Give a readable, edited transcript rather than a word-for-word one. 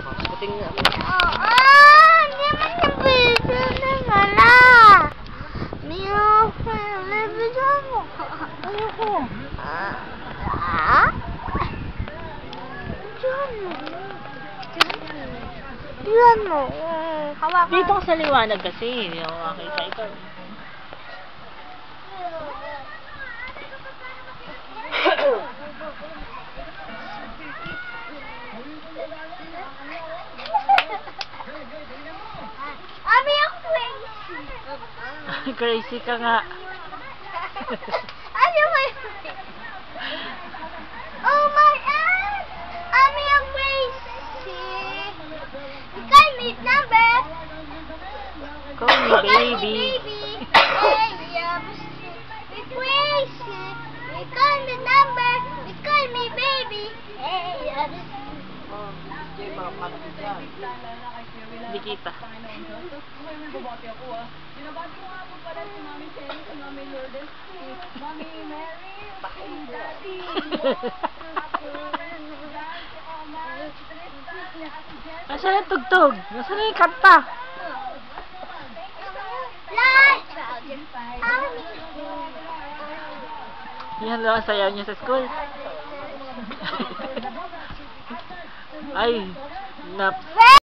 Puting nga. Hindi man yung video na wala. May video mo. Ano ko? Diyan mo. Hawakan. Dito sa liwanag kasi. Yung makita ito. Ami, ako crazy. Crazy ka nga. Ano ba yun? Oh my God! Ami, ako crazy. We can meet number. Call me baby. Hey, we crazy. We call me number. We call me baby. Hey, Hindi kita. Binabati ako Binabati ko nga po pala si Mami Shelly, si Mami Lourdes, si Mami Mary, si Daddy, si Omar, si Tristan, si Ate Jess. Nasaan yung tugtog? Nasaan yung kanta? Lunch! Yan lang ang sayaw niya sa school. Ay, naps.